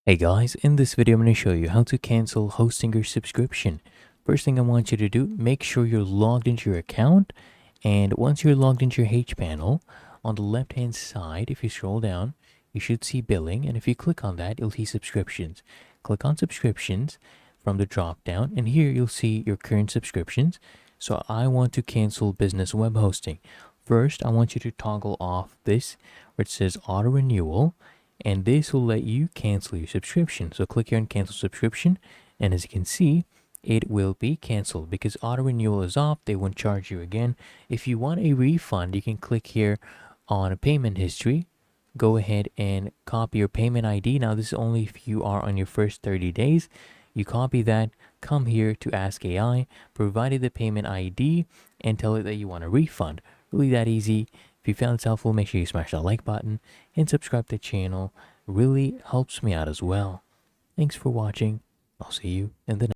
Hey guys, in this video I'm going to show you how to cancel hosting your subscription. First thing I want you to do, make sure you're logged into your account, and once you're logged into your H panel, on the left hand side if you scroll down, you should see billing, and if you click on that you'll see subscriptions. Click on subscriptions from the drop down, and here you'll see your current subscriptions. So I want to cancel business web hosting. First I want you to toggle off this where it says auto renewal, and this will let you cancel your subscription. So click here on cancel subscription, and as you can see, it will be canceled because auto renewal is off. They won't charge you again. If you want a refund, you can click here on payment history. Go ahead and copy your payment ID. Now this is only if you are on your first 30 days. You copy that, come here to Ask AI, provided the payment ID, and tell it that you want a refund. Really that easy. If you found this helpful, make sure you smash that like button and subscribe to the channel. Really helps me out as well. Thanks for watching. I'll see you in the next